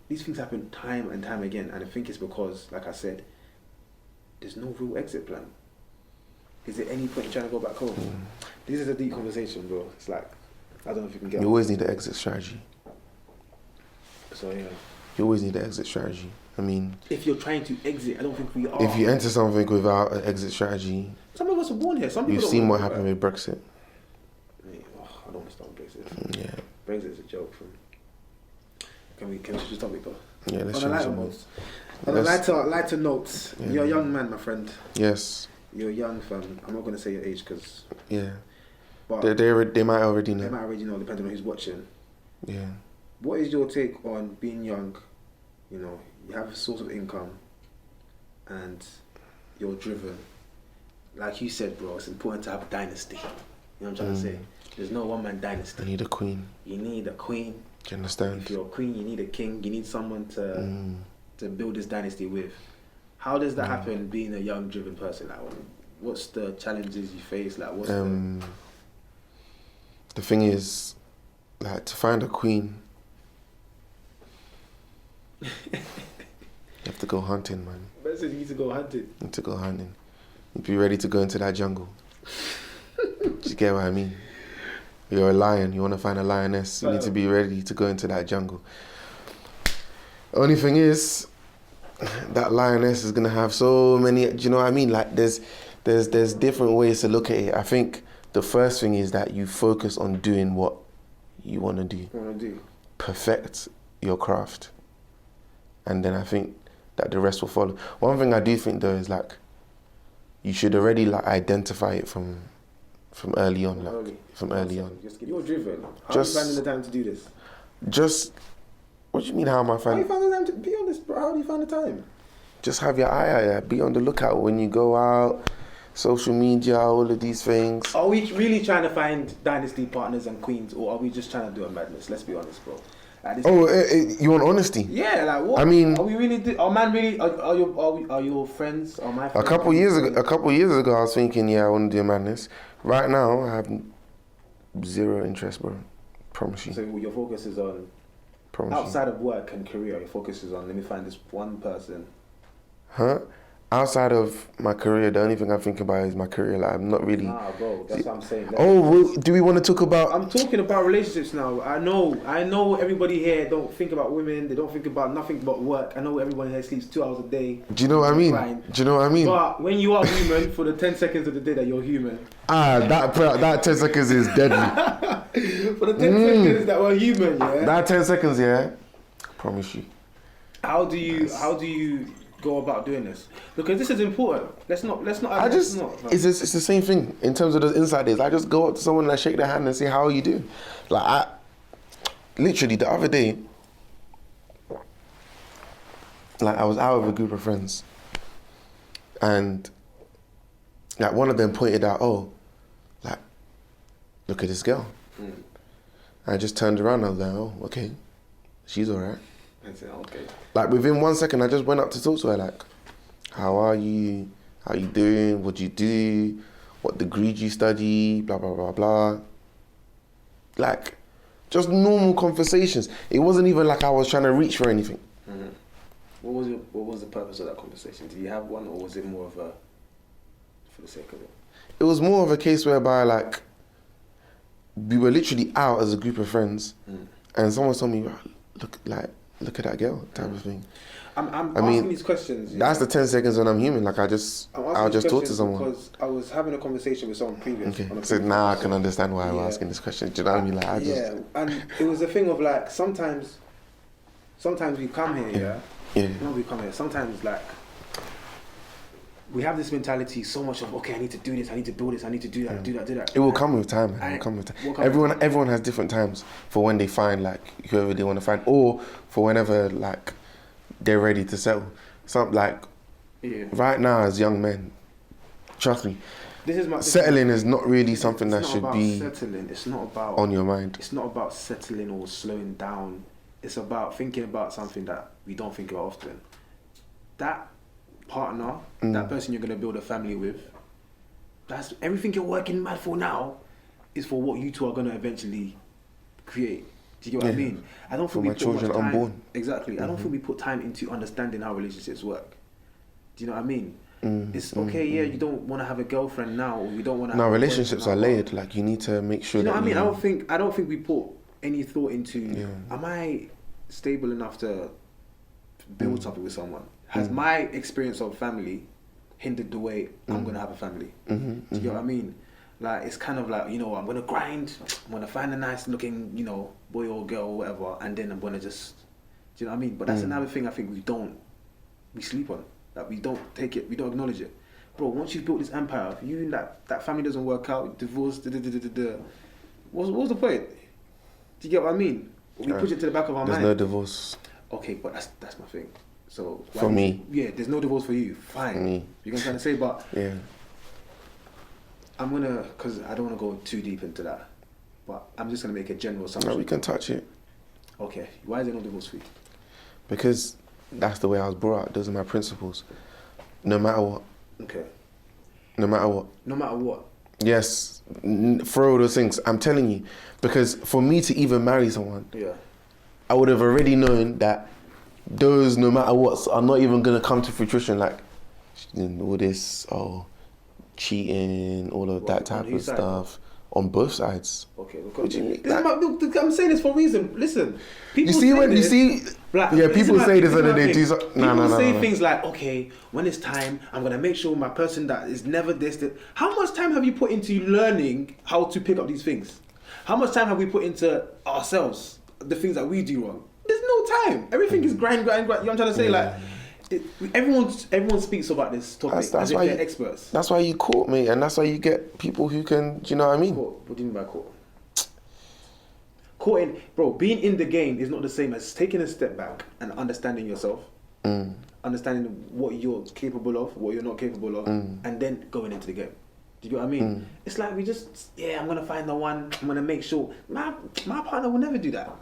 these things happen time and time again, and I think it's because, like I said, there's no real exit plan. Is there any point in trying to go back home? This is a deep conversation, bro. It's like, I don't know if you can get. You always need an exit strategy. So yeah. You always need an exit strategy. I mean, if you're trying to exit, I don't think we are. If you enter something without an exit strategy, some of us are born here. Some people. You've seen what happened with Brexit. I don't want to start with Brexit. Yeah. Brexit is a joke. Can we switch the topic, bro? Yeah, let's on a lighter note, Yeah. You're a young man, my friend. Yes. You're young, fam. I'm not gonna say your age because. Yeah. But they might already know. They might already know, depending on who's watching. Yeah. What is your take on being young? You know, you have a source of income, and you're driven. Like you said, bro, it's important to have a dynasty. You know what I'm trying to say? There's no one-man dynasty. You need a queen. You need a queen. Do you understand? If you're a queen, you need a king. You need someone to build this dynasty with. How does that happen being a young, driven person? Like, what's the challenges you face? Like, what's the thing is, like, to find a queen, you have to go hunting, man. But you need to go hunting. You need to go hunting. You be ready to go into that jungle. Do you get what I mean? You're a lion. You want to find a lioness. You need to be ready to go into that jungle. Only thing is, that lioness is gonna have so many. Do you know what I mean? Like, there's different ways to look at it. I think the first thing is that you focus on doing what you want to do. Perfect your craft, and then I think that the rest will follow. One thing I do think though is, like, you should already, like, identify it from early on, from early on. You're driven. How are you finding the time to do this? What do you mean, how am I finding? How are you finding the time to be honest, bro? How do you find the time? Just have your eye out. Be on the lookout when you go out. Social media, all of these things. Are we really trying to find dynasty partners and queens, or are we just trying to do a madness? Let's be honest, bro. You want honesty? Yeah, like what? I mean, are we really? Are man really? Are your friends? Are my friends? A couple years ago, I was thinking, I want to do a madness. Right now, I have zero interest, bro. Promise you. So your focus is on outside of work and career. Your focus is on, let me find this one person. Huh? Outside of my career, the only thing I think about is my career. Like, I'm not really. Nah, bro, that's what I'm saying. Do we want to talk about? I'm talking about relationships now. I know everybody here don't think about women. They don't think about nothing but work. I know everyone here sleeps 2 hours a day. Do you know what I mean? But when you are human, for the 10 seconds of the day that you're human. That 10 seconds is deadly. For the 10 seconds that we're human, yeah. That 10 seconds, yeah. I promise you. How do you go about doing this? Because this is important. Let's not. It's the same thing in terms of the inside days. I just go up to someone and I shake their hand and say, how are you doing? Like, literally the other day, like, I was out with a group of friends, and like, one of them pointed out, like, look at this girl. I just turned around and I was like, okay, she's alright. I said, okay. Like, within 1 second, I just went up to talk to her, like, how are you? How you doing? What do you do? What degree do you study? Blah, blah, blah, blah. Like, just normal conversations. It wasn't even like I was trying to reach for anything. Mm-hmm. What was the purpose of that conversation? Did you have one, or was it more of a, for the sake of it? It was more of a case whereby, like, we were literally out as a group of friends, and someone told me, look at that girl, type of thing. I'm asking these questions. That's the 10 seconds when I'm human. Like, I'll just talk to someone. Because I was having a conversation with someone previous. Okay. So now I can understand why I'm asking this question. Do you know what I mean? Like, and it was a thing of, like, sometimes we come here, Not we come here. Sometimes, like, we have this mentality so much of, okay, I need to do this, I need to build this, I need to do that, do that. It will come with time, man. It will come with time. Everyone has different times for when they find, like, whoever they want to find, or for whenever, like, they're ready to settle. Right now, as young men, trust me, settling is not really something that should be settling. It's not about on your mind. It's not about settling or slowing down. It's about thinking about something that we don't think about often. That partner, that person you're going to build a family with, that's everything you're working mad for now is for what you two are going to eventually create. Do you get what I mean? I don't think we my put much children time. unborn. Exactly. I don't think we put time into understanding how relationships work. Do you know what I mean? It's okay, you don't want to have a girlfriend now, or you don't want to. No, have relationships a are boyfriend now, layered. Like, you need to make sure you know that what I mean? I don't think we put any thought into. Am I stable enough to build something with someone? Has my experience of family hindered the way I'm gonna have a family? Do you get what I mean? Like, it's kind of like, you know, I'm gonna grind. I'm gonna find a nice looking, you know, boy or girl or whatever, and then I'm gonna just. Do you know what I mean? But that's another thing I think we sleep on. Like, we don't take it, we don't acknowledge it. Bro, once you've built this empire, if you that family doesn't work out, divorce, what's the point? Do you get what I mean? We push it to the back of our mind. There's no divorce. Okay, but that's my thing. So for me, there's no divorce for you. Fine. For me. You're gonna try to say, but yeah, I'm gonna, because I don't want to go too deep into that. But I'm just gonna make a general assumption. no, we can touch it. Okay, why is there no divorce for you? Because that's the way I was brought up. Those are my principles. No matter what. Okay. No matter what. No matter what. Yes, for all those things. I'm telling you, because for me to even marry someone, I would have already known that those no matter what are not even gonna come to fruition. Like all this, cheating, all of that type of stuff on both sides. Okay, what do you mean? I'm saying this for a reason. Listen, people people say this and then they do so. People say things like, okay, when it's time, I'm gonna make sure my person that is never this. How much time have you put into learning how to pick up these things? How much time have we put into ourselves, the things that we do wrong? There's no time. Everything is grind. You know what I'm trying to say? Like, everyone speaks about this topic as if they're experts. That's why you court, mate, and that's why you get people who can. Do you know what I mean? Court. What do you mean by court? Courting, bro. Being in the game is not the same as taking a step back and understanding yourself, understanding what you're capable of, what you're not capable of, and then going into the game. Do you get what I mean? It's like we just, I'm gonna find the one. I'm gonna make sure my partner will never do that.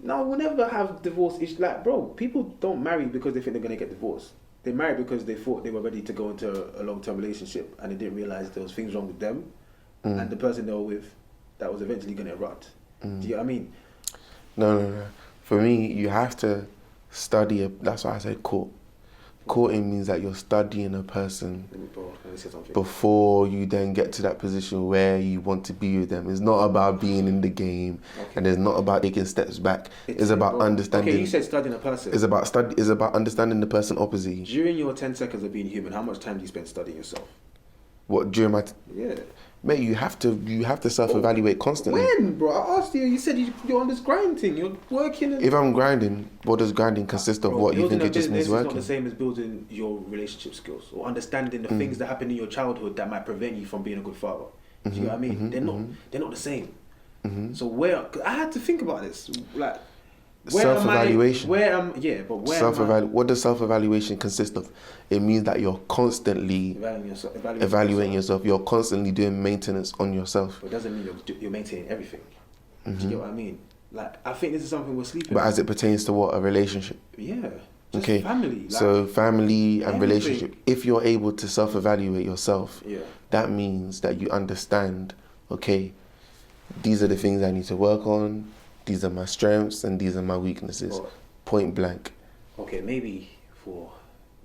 No, we'll never have divorce issues. Like, bro, people don't marry because they think they're gonna get divorced. They marry because they thought they were ready to go into a long-term relationship, and they didn't realize there was things wrong with them and the person they were with that was eventually gonna erupt. Do you get what I mean? No. For me, you have to study. That's why I said court. Courting means that you're studying a person before you then get to that position where you want to be with them. It's not about being in the game, and it's not about taking steps back. It's about understanding. Okay, you said studying a person. It's about understanding the person opposite you. During your 10 seconds of being human, how much time do you spend studying yourself? What during my? Yeah. Mate, you have to self-evaluate constantly. When, bro? I asked you. You said you're on this grind thing. You're working. If I'm grinding, what does grinding consist of? Bro, what you think it just means working? It's not the same as building your relationship skills or understanding the things that happen in your childhood that might prevent you from being a good father. Do you know what I mean? They're not the same. So I had to think about this, like. Self-evaluation. What does self-evaluation consist of? It means that you're constantly evaluating yourself. You're constantly doing maintenance on yourself. But it doesn't mean you're maintaining everything. Do you get what I mean? Like, I think this is something we're sleeping. But as it pertains to what? A relationship? Yeah. Okay. Family. Like, so family and relationship. If you're able to self-evaluate yourself, that means that you understand, okay, these are the things I need to work on. These are my strengths and these are my weaknesses. Point blank. Okay, maybe for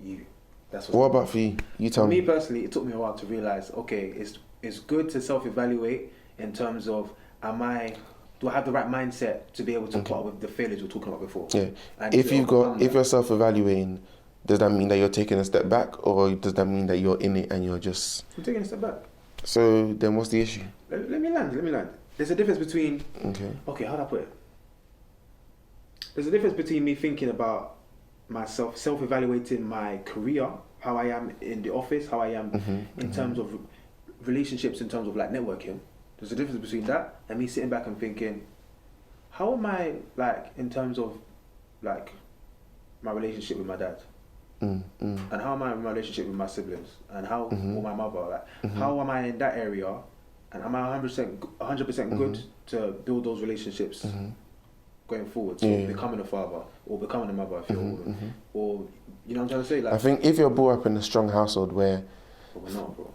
you. What about for you? You tell me. For me personally, it took me a while to realize, okay, it's good to self-evaluate in terms of, do I have the right mindset to be able to put up with the failures we were talking about before? Yeah. If you're self-evaluating, does that mean that you're taking a step back, or does that mean that you're in it and you're just... I'm taking a step back. So then what's the issue? Let me land. There's a difference between... Okay, how do I put it? There's a difference between me thinking about myself, self-evaluating my career, how I am in the office, how I am in terms of relationships, in terms of like networking. There's a difference between that and me sitting back and thinking, how am I like in terms of like my relationship with my dad? And how am I in my relationship with my siblings? And how, or my mother, like, how am I in that area? And am I 100% good to build those relationships going forward? So becoming a father or becoming a mother if you're a woman. Or, you know what I'm trying to say? Like, I think if you're brought up in a strong household where... But we're not, bro.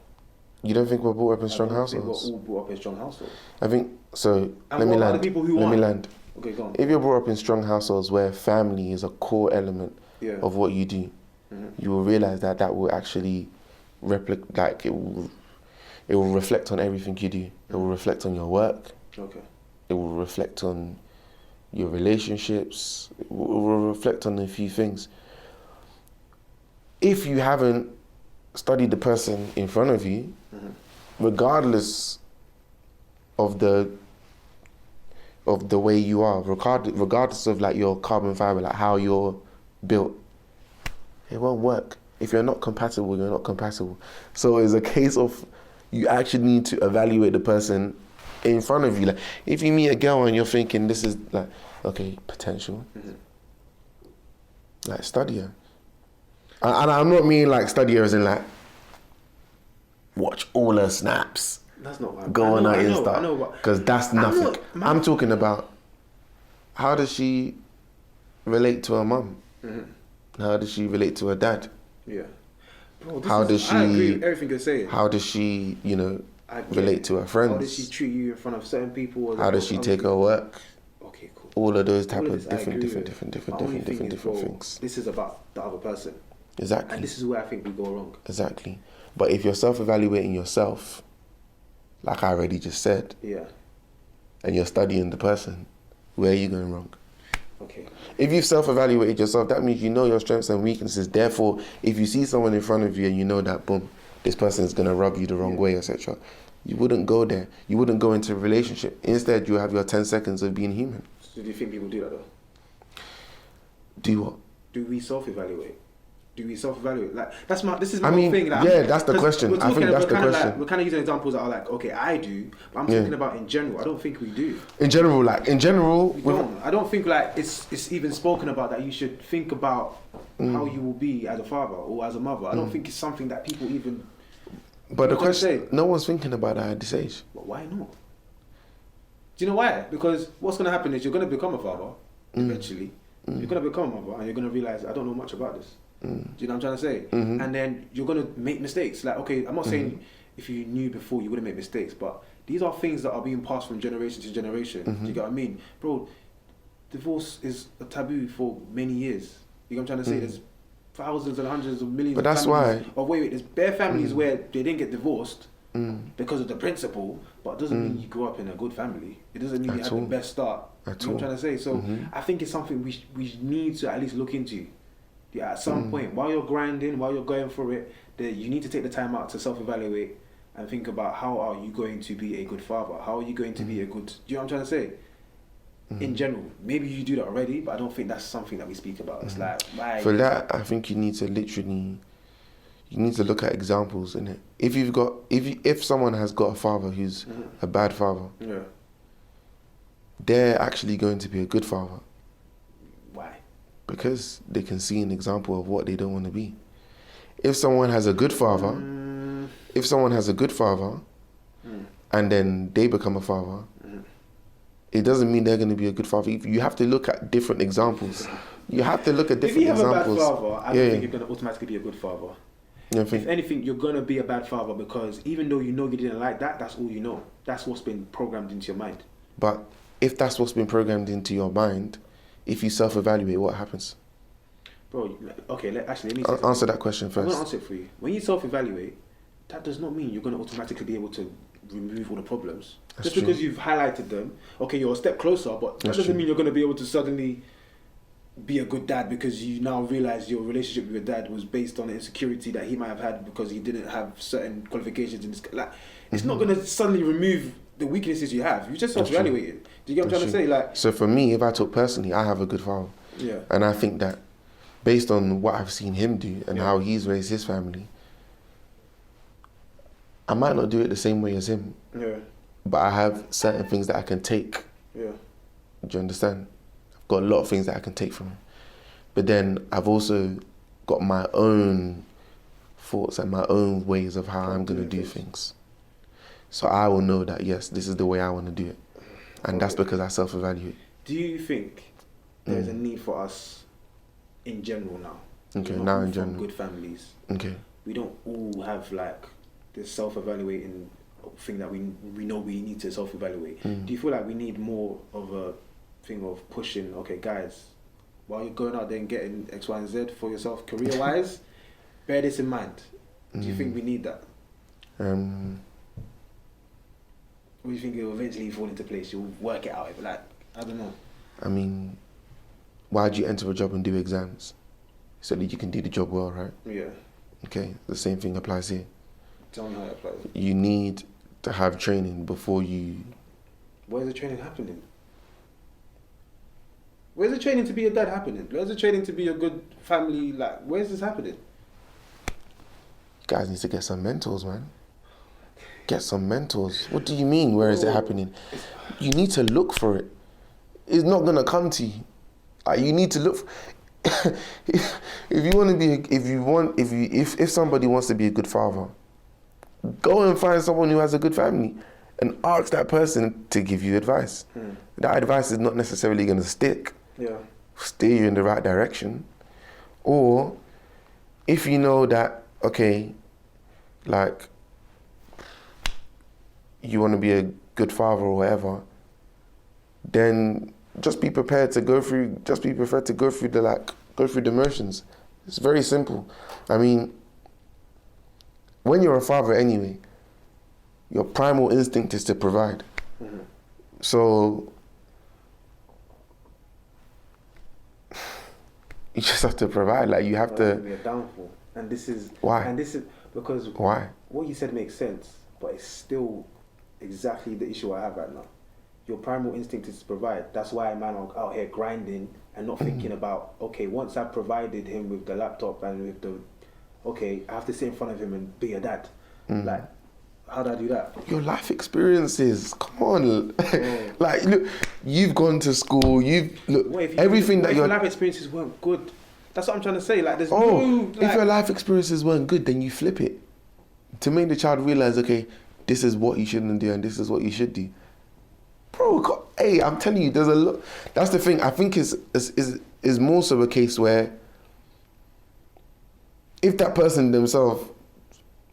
You don't think we're brought up in strong households? We're all brought up in strong households. I think, so, and let me land. Okay, go on. If you're brought up in strong households where family is a core element of what you do, you will realize that will actually it will reflect on everything you do. It will reflect on your work. Okay. It will reflect on your relationships. It will reflect on a few things. If you haven't studied the person in front of you, regardless of the way you are, regardless of like your carbon fiber, like how you're built, it won't work. If you're not compatible, you're not compatible. So it's a case of you actually need to evaluate the person in front of you. Like if you meet a girl and you're thinking this is like, okay, potential, like study her. And I'm not meaning like study her as in like watch all her snaps. That's not what go on her Insta. Because that's nothing. I'm talking about how does she relate to her mum? How does she relate to her dad? Yeah. Bro, I agree with everything you're saying. How does she, relate to her friends? How does she treat you in front of certain people? How does she take her work? Okay, cool. All of those type of different things. This is about the other person. Exactly. And this is where I think we go wrong. Exactly. But if you're self-evaluating yourself, like I already just said, and you're studying the person, where are you going wrong? Okay. If you've self-evaluated yourself, that means you know your strengths and weaknesses. Therefore, if you see someone in front of you and you know that, boom, this person is going to rub you the wrong way, etc., you wouldn't go there. You wouldn't go into a relationship. Instead, you have your 10 seconds of being human. So do you think people do that though? Do what? Do we self-evaluate? Like this is my whole thing. Like, that's the question. I think that's the question. We're kind of using examples that are like, okay, I do, but I'm talking about in general. I don't think we do. In general, I don't think like it's even spoken about that you should think about how you will be as a father or as a mother. I don't think it's something that people even. But the question, no one's thinking about that at this age. But why not? Do you know why? Because what's going to happen is you're going to become a father eventually. You're going to become a mother, and you're going to realize I don't know much about this. Do you know what I'm trying to say? And then you're going to make mistakes. Like, okay, I'm not saying if you knew before you wouldn't make mistakes, but these are things that are being passed from generation to generation. Do you get what I mean? Bro, divorce is a taboo for many years. You know what I'm trying to say? There's thousands and hundreds of millions but of that's families. why. Oh, wait, there's bare families where they didn't get divorced because of the principle, but it doesn't mean you grew up in a good family. It doesn't mean you had the best start. You know what I'm trying to say? So I think it's something we need to at least look into. Yeah, at some point, while you're grinding, while you're going for it, you need to take the time out to self-evaluate and think about how are you going to be a good father? How are you going to be a good... Do you know what I'm trying to say? In general, maybe you do that already, but I don't think that's something that we speak about. It's like... For that, I think you need to literally... You need to look at examples in it. If someone has got a father who's a bad father, they're actually going to be a good father. Why? Because they can see an example of what they don't want to be. If someone has a good father, and then they become a father, it doesn't mean they're going to be a good father. You have to look at different examples. If you have a bad father, I don't think you're going to automatically be a good father. If anything, you're going to be a bad father because even though you know you didn't like that, that's all you know. That's what's been programmed into your mind. But if that's what's been programmed into your mind, if you self-evaluate, what happens? Bro, okay, let me answer that question first. I'm going to answer it for you. When you self-evaluate, that does not mean you're going to automatically be able to remove all the problems. That's just because you've highlighted them, okay, you're a step closer, but that doesn't mean you're going to be able to suddenly be a good dad because you now realize your relationship with your dad was based on an insecurity that he might have had because he didn't have certain qualifications in this. Like, it's not going to suddenly remove the weaknesses you have. You just self-evaluate it. Do you get what I'm trying to say? Like, so for me, if I talk personally, I have a good father. Yeah. And I think that based on what I've seen him do and how he's raised his family, I might not do it the same way as him. Yeah. But I have certain things that I can take. Yeah. Do you understand? I've got a lot of things that I can take from him. But then I've also got my own thoughts and my own ways of how I'm going to do things. So I will know that, yes, this is the way I want to do it. And that's because I self-evaluate. Do you think there's a need for us in general now? Okay, now in general. Good families. Okay. We don't all have like this self-evaluating thing that we know we need to self-evaluate. Do you feel like we need more of a thing of pushing, okay, guys, while you're going out there and getting X, Y, and Z for yourself career-wise, bear this in mind. Do you think we need that? Or do you think it'll eventually fall into place? You'll work it out. It'll be like, I don't know. I mean, why do you enter a job and do exams? So that you can do the job well, right? Yeah. Okay, the same thing applies here. Tell me how it applies. You need to have training before you... Where's the training happening? Where's the training to be a dad happening? Where's the training to be a good family? Like, where's this happening? You guys need to get some mentors, man. Get some mentors. What do you mean, where is it happening? You need to look for it. It's not going to come to you. You need to look for... if you want to be, if somebody wants to be a good father, go and find someone who has a good family and ask that person to give you advice. That advice is not necessarily going to steer you in the right direction. Or if you know that, okay, like you want to be a good father or whatever, then just be prepared to go through the motions. It's very simple. I mean, when you're a father anyway, your primal instinct is to provide. So you just have to provide. Like, you have to. Be a downfall, and this is why. And this is because why? What you said makes sense, but it's still exactly the issue I have right now. Your primal instinct is to provide. That's why a man are out here grinding and not thinking about, okay, once I've provided him with the laptop and with the, okay, I have to sit in front of him and be a dad. Like, how do I do that? Your life experiences, come on. Like, look, you've gone to school, everything that your life experiences weren't good. That's what I'm trying to say. Like, there's if your life experiences weren't good, then you flip it. To make the child realize, okay, this is what you shouldn't do and this is what you should do. Bro, hey, I'm telling you, there's a lot. That's the thing. I think is more so a case where if that person themselves,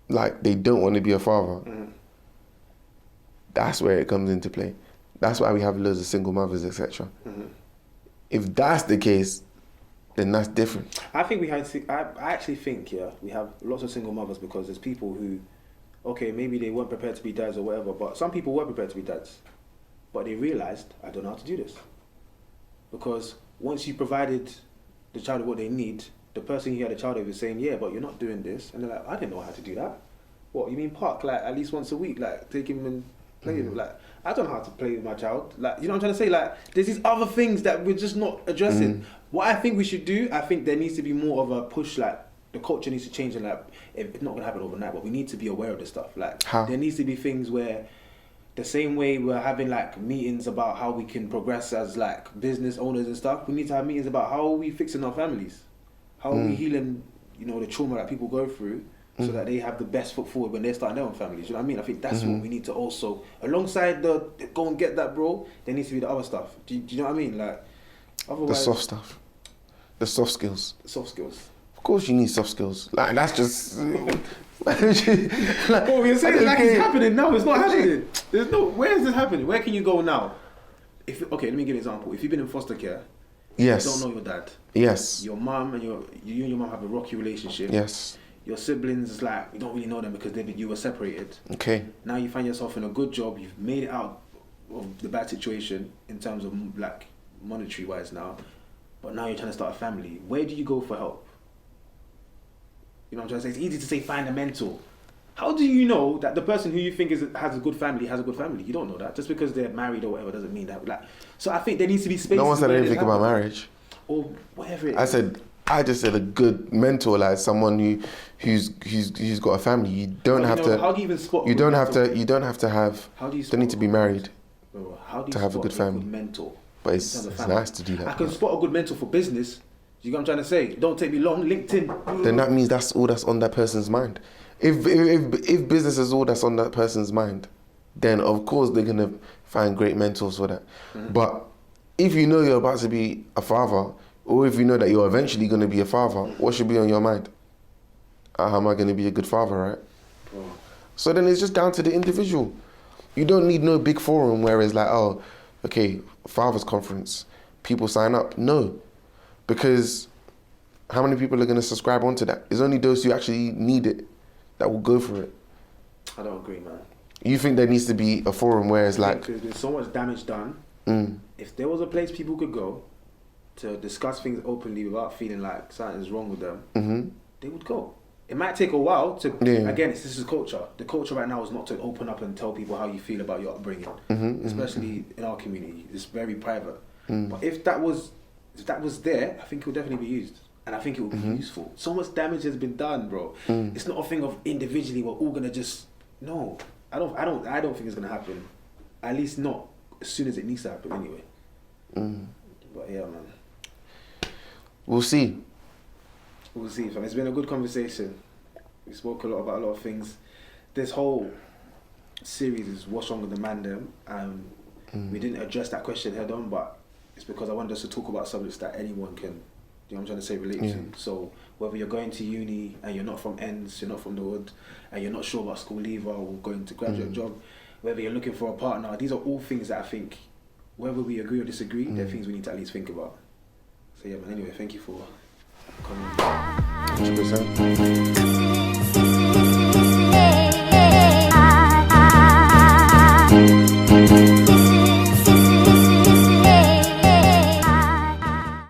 like, they don't want to be a father, that's where it comes into play. That's why we have loads of single mothers, etc. If that's the case, then that's different. I think I actually think, we have lots of single mothers because there's people who, okay, maybe they weren't prepared to be dads or whatever, but some people were prepared to be dads. But they realised, I don't know how to do this. Because once you provided the child with what they need, the person you had a child with is saying, yeah, but you're not doing this. And they're like, I didn't know how to do that. What, you mean park, like, at least once a week? Like, take him and play with him? Like, I don't know how to play with my child. Like, you know what I'm trying to say? Like, there's these other things that we're just not addressing. What I think we should do, I think there needs to be more of a push, like, the culture needs to change, and like, it's not going to happen overnight, but we need to be aware of this stuff. Like, how? There needs to be things where, the same way we're having like meetings about how we can progress as like business owners and stuff, we need to have meetings about how are we fixing our families, how are we healing, you know, the trauma that people go through, so that they have the best foot forward when they're starting their own families. You know what I mean? I think that's what we need to also, alongside the go and get that, bro, there needs to be the other stuff. Do you know what I mean? Like, otherwise, the soft stuff, the soft skills. Soft skills. Of course you need soft skills. Like, that's just... Like, oh, you're saying like it's happening now. It's not happening. There's no. Where is this happening? Where can you go now? Okay, let me give you an example. If you've been in foster care, yes, you don't know your dad. Yes. Your mum and you and your mum have a rocky relationship. Yes. Your siblings is like, you don't really know them because you were separated. Okay. Now you find yourself in a good job. You've made it out of the bad situation in terms of like monetary wise now, but now you're trying to start a family. Where do you go for help? You know what I'm trying to say? It's easy to say find a mentor. How do you know that the person who you think has a good family has a good family? You don't know that. Just because they're married or whatever doesn't mean that. Like, so I think there needs to be space. No one said anything about marriage. Or whatever it is. I just said a good mentor, like someone who's got a family. You don't have to. How do you even spot? You don't have to have. How do you? Don't need to be married. How do you to have a good family? Mentor. But it's nice to do that. I can spot a good mentor for business. You know what I'm trying to say? Don't take me long. LinkedIn. Then that means that's all that's on that person's mind. If business is all that's on that person's mind, then of course they're gonna find great mentors for that. But if you know you're about to be a father, or if you know that you're eventually gonna be a father, what should be on your mind? How am I gonna be a good father, right? So then it's just down to the individual. You don't need no big forum where it's like, oh, okay, father's conference. people sign up? No. Because how many people are going to subscribe onto that? It's only those who actually need it that will go for it. I don't agree, man. You think there needs to be a forum where it's like... Because there's so much damage done. If there was a place people could go to discuss things openly without feeling like something's wrong with them, they would go. It might take a while to... Again, this is culture. The culture right now is not to open up and tell people how you feel about your upbringing, especially in our community. It's very private. But if that was there, I think it would definitely be used. And I think it would be useful. So much damage has been done, bro. It's not a thing of individually we're all gonna just... No. I don't think it's gonna happen. At least not as soon as it needs to happen anyway. But yeah, man. We'll see. We'll see, fam. It's been a good conversation. We spoke a lot about a lot of things. This whole series is what's wrong with the Mandem. We didn't address that question head on, but it's because I wanted us to talk about subjects that anyone can, you know what I'm trying to say, relate to. So whether you're going to uni and you're not from ends, you're not from the hood, and you're not sure about school leaver or going to graduate job, whether you're looking for a partner, these are all things that I think, whether we agree or disagree, they're things we need to at least think about. So yeah, man, anyway, thank you for coming. 100%.